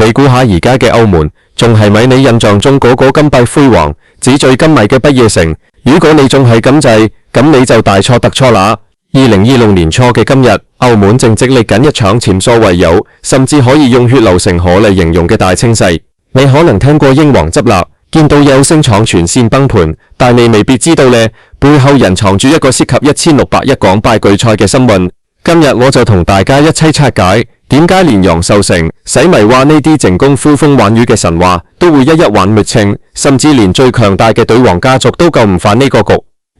你估下而家嘅歐門仲係咪你印象中嗰個金碧輝煌、紙醉金迷嘅不夜城？如果你仲係咁滯，咁你就大錯特錯啦。2026年初嘅今日，歐門正經歷緊一場前所未有，甚至可以用血流成河嚟形容嘅大清洗。你可能聽過英皇執笠，見到有聲廠全線崩盤，但你未必知道呢，背後隱藏住一個涉及1600億港幣巨賽嘅心運。今日我就同大家一齊拆解，點解連楊受成、洗米娃呢啲成功呼風喚雨嘅神話都會一一玩滅清，甚至連最強大嘅隊王家族都救唔返呢個局。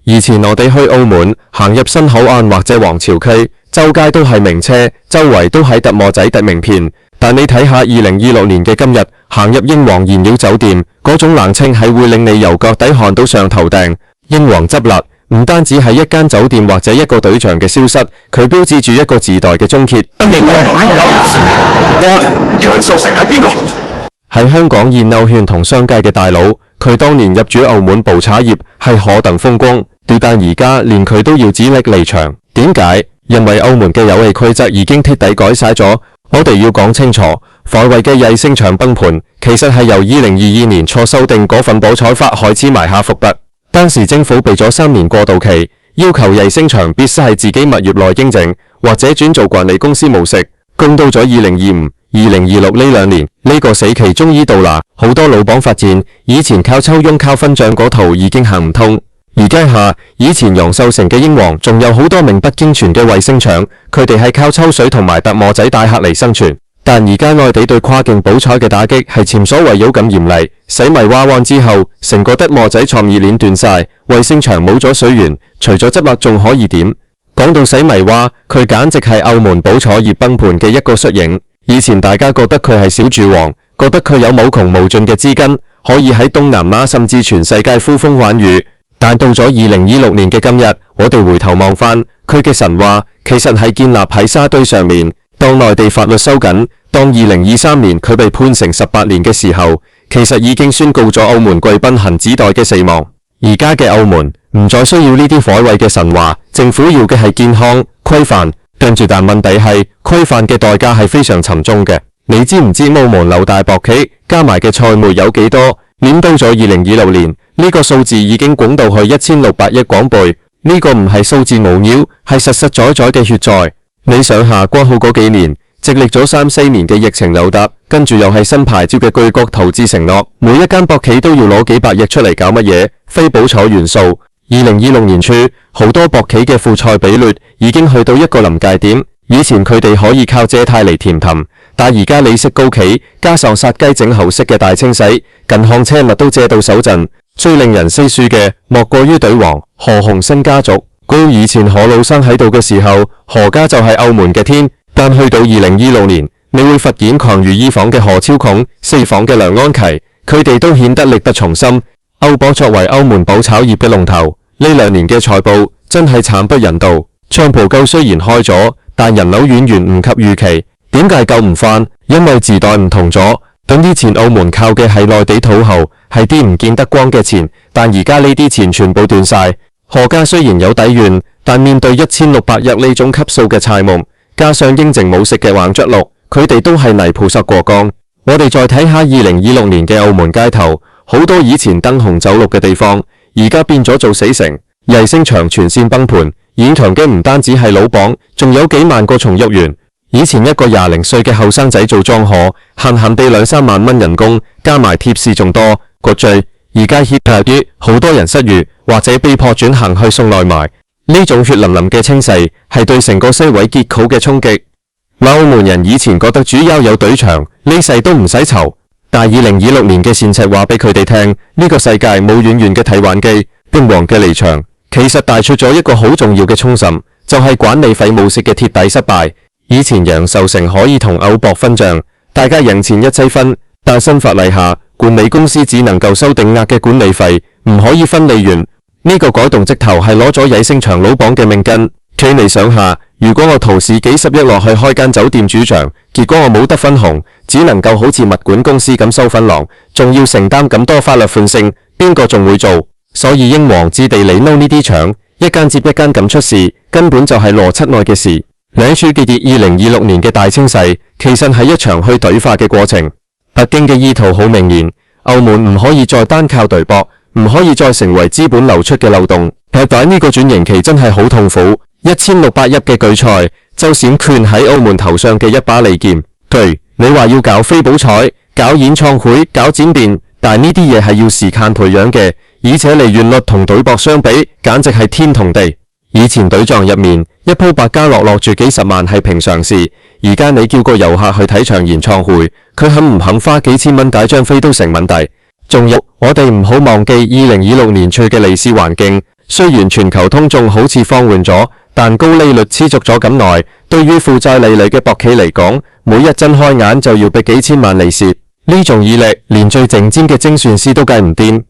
以前我哋去澳門，行入新口岸或者皇朝區，周街都係名車，周圍都係特模仔特名片。但你睇下2026年嘅今日，行入英皇燃料酒店，嗰種冷清係會令你由腳底看到上頭頂。英皇執笠唔單止係一間酒店或者一個隊長嘅消失，佢標誌住一個時代嘅終結。楊受成係邊個？係香港現歐圈同商界嘅大佬，佢當年入主澳門寶茶業係可等風光，但而家連佢都要自力離場。點解？因為澳門嘅遊戲規則已經徹底改晒咗。我哋要講清楚，所謂嘅藝星場崩盤，其實係由2022年初修訂嗰份博彩法開始埋下伏筆。當時政府俾咗3年過渡期，要求藝星場必須係自己物業內經營，或者轉做管理公司模式。共到咗2025、2026呢2年，呢個死期終於到啦。好多老闆發現，以前靠抽佣靠分賬嗰套已經行唔通。而家下，以前楊受成嘅英皇，仲有好多名不經傳嘅衛星場，佢哋係靠抽水同埋特模仔帶客嚟生存。但而家內地對跨境補彩嘅打擊係前所未有咁嚴厲，洗米娃案之後，成個特模仔創意鏈斷晒，衛星場冇咗水源，除咗執笠仲可以點？講到洗米娃，佢簡直係澳門補彩業崩盤嘅一個縮影。以前大家覺得佢係小住王，覺得佢有無窮無盡嘅資金，可以喺東南亞甚至全世界呼風喚雨。但到咗2026年嘅今日，我哋回頭望返佢嘅神話，其實係建立喺沙堆上面。當內地法律收緊，當2023年佢被判成18年嘅時候，其實已經宣告咗澳門貴賓恒子代嘅死亡。而家嘅澳門唔再需要呢啲所謂嘅神話，政府要嘅係健康規範。跟住但問題係規範嘅代價係非常沉重嘅。你知唔知澳門六大博企加埋嘅債務有幾多？年到咗2026年，呢個數字已經滾到去1600億港幣。呢個唔係數字無鳥，係實實在在嘅血債。你想下過去嗰幾年，經歷咗3、4年嘅疫情扭打，跟住又係新牌照嘅巨國投資承諾，每一間博企都要攞幾百億出嚟搞乜嘢？非補彩元素。2026年初，好多博企嘅負債比率已經去到一個臨界點。以前佢哋可以靠借貸嚟填氹，但而家利息高企，加上殺雞整猴式嘅大清洗，銀行車物都借到手震。最令人唏噓嘅，莫過於隊王何鴻燊家族。以前何老生喺度嘅時候，何家就係澳門嘅天。但去到2026年，你會發現強如二房嘅何超瓊、4房嘅梁安琪，佢哋都顯得力不從心。澳博作為澳門補炒業嘅龍頭，呢2年嘅財報真係慘不忍睹。唱浦救雖然開咗，但人流遠遠唔及預期。點解救唔返？因為時代唔同咗。等以前澳門靠嘅係內地土豪，係啲唔見得光嘅錢，但而家呢啲錢全部斷晒。何家雖然有底蘊，但面對1600億呢種級數嘅債務，加上英正冇食嘅橫着陸，佢哋都係泥菩薩過江。我哋再睇下2026年嘅澳門街頭，好多以前燈紅酒綠嘅地方，而家變咗做死城。藝星場全線崩盤，現場嘅唔單止係老闆，仲有幾萬個從業員。以前一個20零歲嘅後生仔做莊荷，閒閒地2、3萬蚊人工，加埋貼士仲多。個罪而家協拍於好多人失業，或者被迫轉行去送外賣。呢種血淋淋嘅清洗係對成個社會結構嘅衝擊。澳門人以前覺得主要有賭場，呢世都唔使愁。但2026年嘅現實話俾佢哋聽，呢個世界冇遠遠嘅提款機。英皇嘅離場，其實帶出咗一個好重要嘅衝審，就係管理費模式嘅徹底失敗。以前楊受成可以同澳博分賬，大家贏錢一齊分，但新法例下，管理公司只能夠收定額嘅管理費，唔可以分利潤。呢個改動直頭係攞咗藝星場老闆嘅命根。企你想下，如果我投資幾十億落去開間酒店主場，結果我冇得分紅，只能夠好似物管公司咁收分糧，仲要承擔咁多法律風險，邊個仲會做？所以英皇置地嚟撈呢啲場，一間接一間咁出事，根本就係邏輯內嘅事。兩處結業2026年嘅大清洗，其實係一場去對化嘅過程。北京嘅意圖好明顯，澳門唔可以再單靠賭博，唔可以再成為資本流出嘅漏洞。但係呢個轉型期真係好痛苦，1600億嘅巨財就閃拳喺澳門頭上嘅一把利劍。對，你話要搞非補彩、搞演唱會、搞展店，但係呢啲嘢係要時間培養嘅，而且利潤率同賭博相比，簡直係天同地。以前賭場入面一鋪百家樂落住幾十萬係平常事，而家你叫個遊客去睇場演唱會，佢肯唔肯花幾千蚊買張飛都成問題。仲有，我哋唔好忘記2026年初嘅利是環境，雖然全球通脹好似放緩咗，但高利率持續咗咁耐，對於負債累累嘅博企嚟講，每一睜開眼就要俾幾千萬利是，呢種毅力連最頂尖嘅精算師都計唔掂。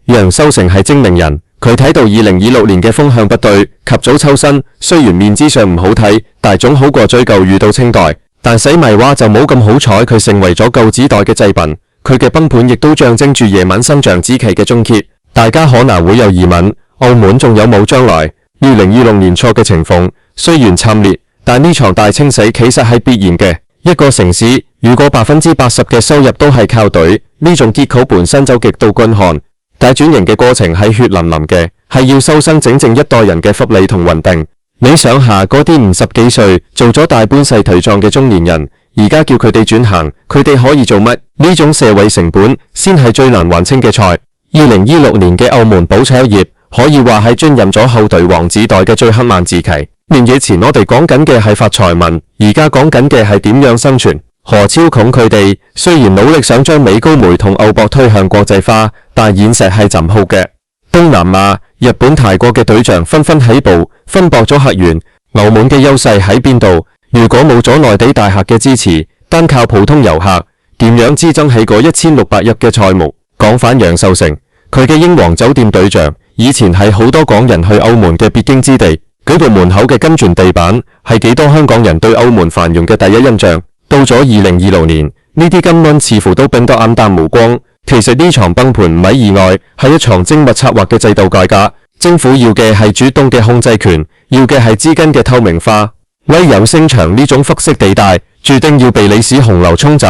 楊修成係精明人，佢睇到2026年嘅風向不對，及早抽身。雖然面子上唔好睇，但總好過追究遇到清代。但洗米娃就冇咁好彩，佢成為咗舊紙袋嘅祭品。佢嘅崩盤亦都象徵住野蠻生長之期嘅終結。大家可能會有疑問，澳門仲有冇將來？2026年初嘅情況雖然慘烈，但呢場大清洗其實係必然嘅。一個城市如果80%嘅收入都係靠賭，呢種結構本身就極度乾旱。但轉型嘅過程係血淋淋嘅，係要收生整整一代人嘅福利同穩定。你想下嗰啲50幾歲做咗大半世頹狀嘅中年人，而家叫佢哋轉行，佢哋可以做乜？呢種社會成本先係最難還清嘅債。2026年嘅澳門保彩業可以話係進入咗後賭王子代嘅最黑暗時期。年幾前我哋講緊嘅係發財夢，而家講緊嘅係點樣生存。何超瓊佢哋雖然努力想將美高梅同澳博推向國際化，但現實係殘酷嘅。東南亞、日本、泰國嘅賭場紛紛起步，分薄咗客源。澳門嘅優勢喺邊度？如果冇咗內地大客嘅支持，單靠普通遊客，點樣支撐起個1600億嘅債務？講返楊秀成，佢嘅英皇酒店賭場以前係好多港人去澳門嘅必經之地，舉個門口嘅金磚地板係幾多香港人對澳門繁榮嘅第一印象。到咗2026年，呢啲金蚊似乎都變得黯淡無光。其實呢場崩盤唔係意外，係一場精密策劃嘅制度改革。政府要嘅係主動嘅控制權，要嘅係資金嘅透明化。唯有星場呢種灰色地帶，注定要被歷史洪流沖走。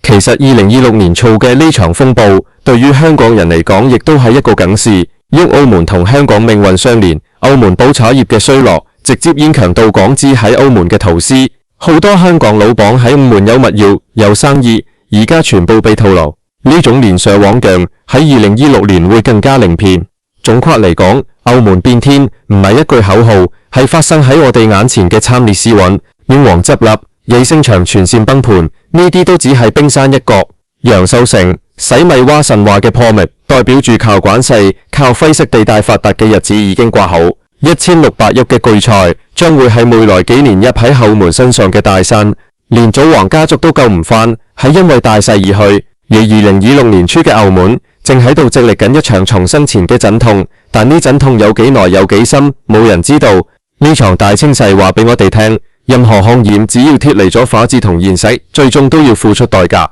其實2026年初嘅呢場風暴，對於香港人嚟講，亦都係一個警示，因澳門同香港命運相連。澳門保彩業嘅衰落，直接影響到港資喺澳門嘅投資。好多香港老闆喺澳門有物業有生意，而家全部被套牢。呢種連鎖網強喺2026年會更加靈片。總括嚟講，澳門變天唔係一句口號，係發生喺我哋眼前嘅慘烈時運。英皇執笠、夜星場全線崩盤，呢啲都只係冰山一角。楊秀成、洗米娃神話嘅破滅，代表住靠關係、靠灰色地帶發達嘅日子已經掛好。1600億嘅巨財將會係未來幾年入喺後門身上嘅大山，連祖皇家族都救唔返，係因為大勢而去。而2026年初嘅澳門正喺度經歷緊一場重生前嘅陣痛，但呢陣痛有幾耐有幾深，冇人知道。呢場大清洗話俾我哋聽，任何行業只要脫離咗法治同現實，最終都要付出代價。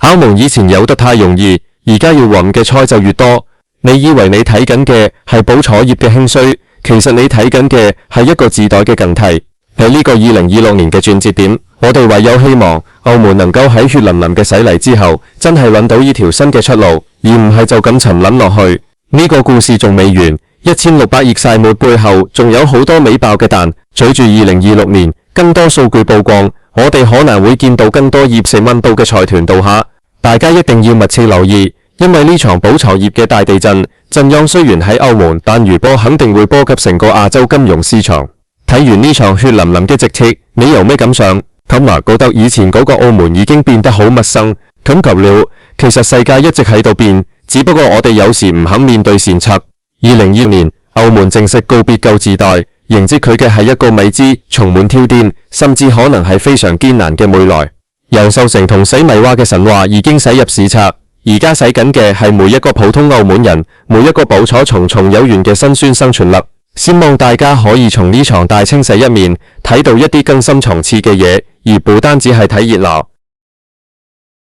考蒙以前有得太容易，而家要揾嘅菜就越多。你以為你睇緊嘅係保彩業嘅興衰，其實你睇緊嘅係一個時代嘅更替。喺呢個2026年嘅轉折點，我哋唯有希望澳門能夠喺血淋淋嘅洗禮之後，真係揾到呢條新嘅出路，而唔係就咁沉淪落去。呢個故事仲未完，1600億債務背後仲有好多尾爆嘅蛋。隨住2026年更多數據曝光，我哋可能會見到更多葉成溫度嘅財團倒下。大家一定要密切留意，因為呢場保彩業嘅大地震，震央雖然喺澳門，但餘波肯定會波及成個亞洲金融市場。睇完呢場血淋淋嘅直擊，你有咩感想？覺得以前嗰個澳門已經變得好陌生。咁及了，其實世界一直喺度變，只不過我哋有時唔肯面對現實。2020年，澳門正式告別舊時代，迎接佢嘅係一個未知、充滿挑戰，甚至可能係非常艱難嘅未來。楊秀成同洗米娃嘅神話已經寫入史冊，而家寫緊嘅係每一個普通澳門人，每一個保彩重重有緣嘅辛酸生存力。希望大家可以從呢場大清洗一面睇到一啲更深層次嘅嘢，而不單只係睇熱鬧。